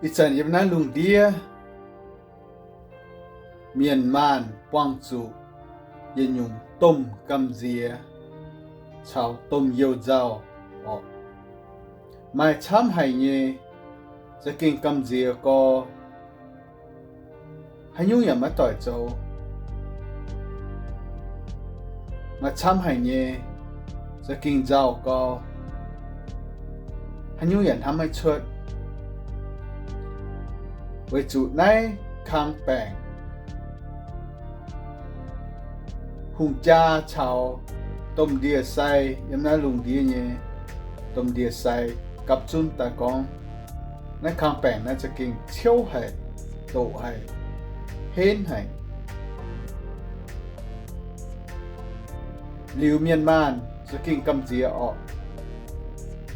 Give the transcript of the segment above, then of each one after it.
ít chân yếm na lùng đĩa miền man quang trụ yên nhung tôm cầm dìa cháo tôm yêu dao mai chăm hay nhé sẽ kinh cầm dìa có hay nhung yếm mắt tỏi châu mà chăm hay nhé sẽ kinh dao có hay nhung yếm ham hay chuột với chủ này khang bèng hùng cha chào tôm đĩa say yếm na lùng đĩa nhé tôm đĩa say cặp chun ta con nãy khang bèng nãy sẽ kinh chiếu hay tổ hay hên hay liu miên man sẽ kinh cầm dĩa ọ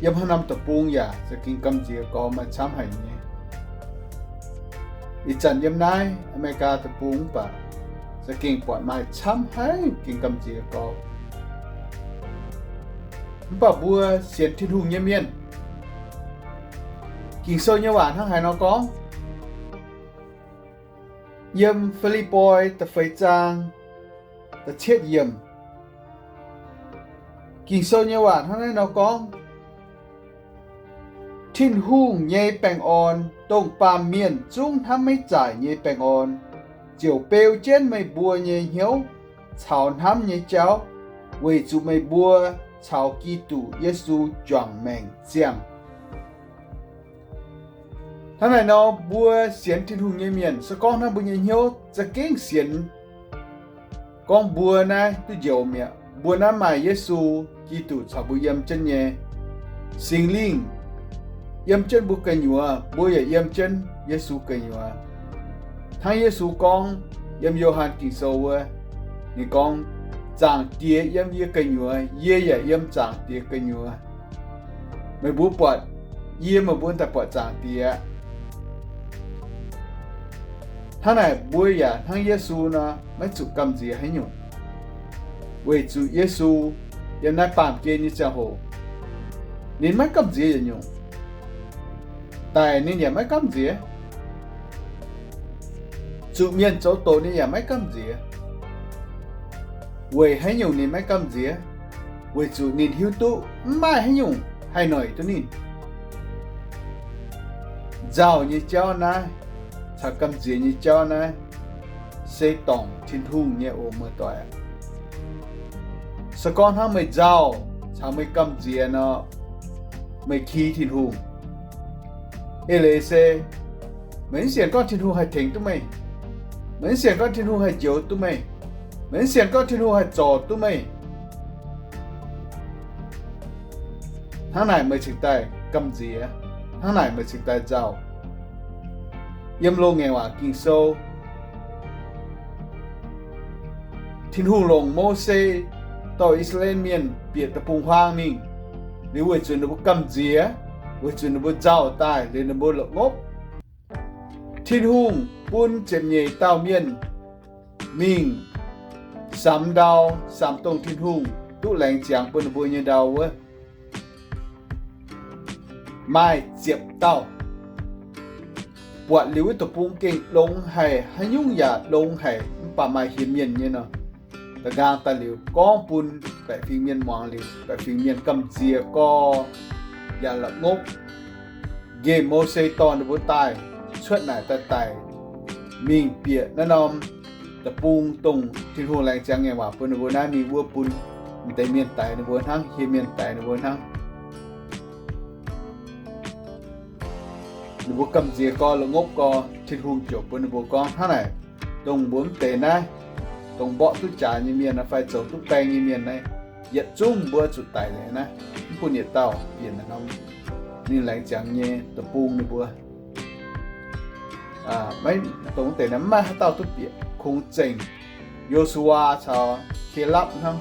yếm hai năm tập buông ya sẽ kinh cầm dĩa có mà chăm hay nhé ít chân yếm nai America tập buông bà sẽ kinh quạt mai chăm hay kinh cầm dĩa có bà bùa xiên thiên hùng nhé miên kinh sâu như bạn thằng hay nó có yếm Philippoi tập phơi trang tập chết yếm kinh sâu như bạn thằng hay nó có thiên hùng nhé bèng on tông pa miền trung thăm mấy giải nhé bèng on chiều bèo trên mày bùa nhé hiếu chào thăm nhé cháu vì chú mày bùa chào kỳ tụ Giêsu chọn mèn chiang thằng này nó bùa xiên thiên hùng nhé miền sao con thằng bùa nhé hiếuจะเก่งเสียนcon bùa này tôi dầu mẹ bùa này mà Giêsu kỳ tụ chào bùa yếm chân nhé sinh linh yếm chân bùa cây nhúa bùa ya yếm chân Giêsu cây nhúa thằng Giêsu con yếm Gioan kinh sâu ni con chàng tía yếm ye cây nhúa ye ya yếm chàng tía cây nhúa mày bùa bọt ye mà bùa ta bọt chàng tía thằng này bùa ya thằng Giêsu nó mấy chục cầm gì hay nhung vì chủ Giêsu yếm nãy bàn kia như cha hồ nên mấy cầm gì vậy nhung tại nên nhà mấy cầm gì chủ miền chỗ tổ nên nhà mấy cầm gì vì hay nhung nên mấy cầm gì vì chủ nên hiếu tụ mai hay nhung hay nói tôi nên giàu như cháu này chả cầm gì như cháu này xây tổng thiên hùng như ôm mơ tỏi sao con hắn mày giàu chả mày cầm gì nó mày khí thiên hùng Elise mình xiên con thiên hùng hay thỉnh tụi mày mình xiên con thiên hùng hay chiếu tụi mày mình xiên con thiên hùng hay trò tụi mày tháng này mày trực tay cầm gì á tháng này mày trực tay giàu yếm lô nghe hòa kinh sâu thiên hùng lồng Mô-se tàu Israel miền biệt tập phùng hoang mình nếu người chuyện nó cầm gì á với chuyện nó giàu tài lên nó lợi ngốc thiên hùng bún chém nhảy tàu miền mình sắm đào sắm tông thiên hùng tụ lành chẳng bún bún như đào á mai diệp tàu bọn liu tập phùng kinh lông hay nhung giả lông hay bà mai hiểm nhiên như nào ta gang ta liu con bún tại phiên miền mong liu tại phiên miền cầm dìa coอย่าละงบเกมโมเสตอนบนตายช่วยไหนแต่ตายมิงเปียนั่นนอมตะปุงตรงที่หัวแรงจังไงว่าเปิ้นบนนั้นมีวัวปุนแต่เมียนตายในบนทั้งเฮียเมียนตายในบนทั้งในบนกำเจียก็ละงบก็ที่หัวจบเปิ้นบนก็ท่าไหนตรงบนเตนะตรงเบาะตุจ่านี่เมียนนะไฟโจตุแปงนี่เมียนนะยัดจุ้งบัวจุดตายเลยนะผู้เนี่ยเต่าเปลี่ยนนะน้องนี่แหละจังเงี้ยตะปูงนี่บัวไม่ตรงแต่น้ำมาเต่าตุเปียคงเจ๋งโยชัวชาวเคลับทั้ง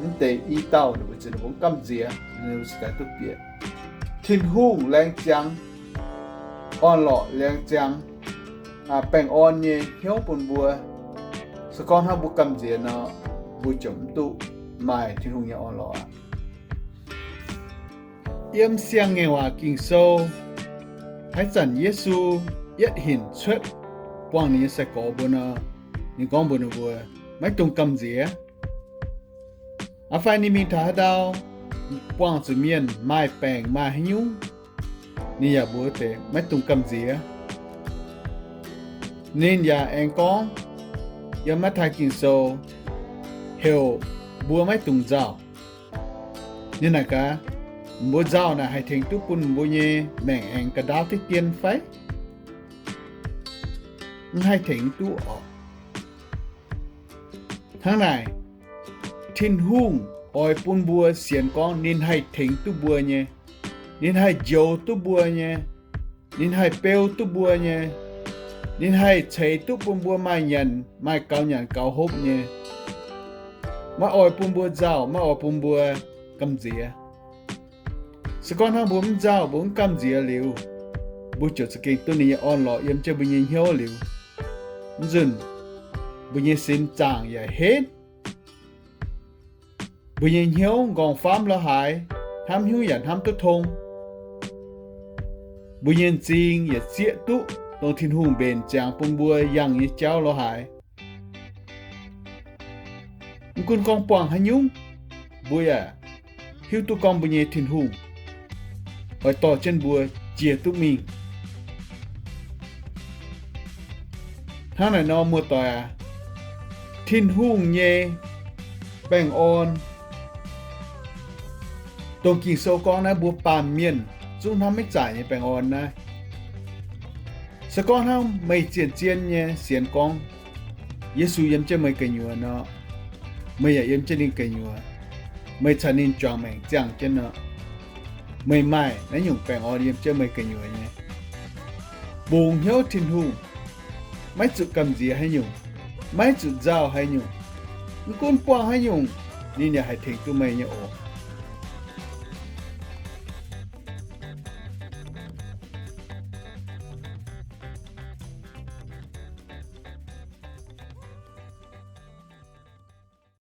นี่แต่อีเต่าเนี่ยจะผมกำเจียเนี่ยสกัดตุเปียทิ้นหุ่งแรงจังอ่อนหล่อแรงจังแป้งอ่อนเนี่ยเหี้ยวปนบัวสกอนห้าบุกกำเจียเนาะบุจมตุmai thiên hùng nhà on lọ yếm xiang nghe hòa kinh sâu Thái chẳng Giêsu yết hình xuất quang ní sẽ có bữa nào ní con bữa nào bữa mấy tung cầm gì á phải ní mình thả đau quang sự miền mai bèn mai hay nhung ní giờ bữa thế mấy tung cầm gì á nên giờ anh con giờ mắt thay kinh sâu hiểu bữa mấy tung dạo nên là cả bữa dạo là hay thành tu quân bữa nhé mẹ anh cả đau thích tiền phải hay thành tu ở tháng này thiên hùng oi pun bùa xiên con nên hay thành tu bùa nhé nên hay dầu tu bùa nhé nên hay bèo tu bùa nhé nên hay chạy tu pun bùa mai nhận cao hốp nhé mà oi pun bùa dạo mà oi pun bùa cầm gì à sự con hàng bốn dạo bốn cầm gì à liu bố chỗ sự kiện tôi này on lọ yếm cho bây giờ hiếu liu dừng bây giờ xin chẳng vậy hết bây giờ hiếu còn phám lo hại ham hiếu nhận ham tốt thông bây giờ chính vậy chia tụ đồng thiên hùng bền chàng pun bùa yang như cháu lo hại con quảng hay nhung bùa à hiếu tụ con bây giờ thiên hùng hỏi tỏ chân bùa chia tụ mình tháng này nó mua tòa thiên hùng nhé bèn ôn tổng kỳ sâu con này bùa bàn miền chúng nó mới giải như bèn ôn này sao con không mày chiên nhé xiên con Giêsu yếm cho mày cây nhựa nó mày ở yếm cho nên cây nhựa mày trở nên tròn mày chẳng cho nó mày mày nó dùng bèn ôn yếm cho mày cây nhựa nhé buồn hiếu thiên hùng mấy chữ cầm gì hay nhung mấy chữ dao hay nhung con quang hay nhung nên nhà hãy thành tu mày nhớ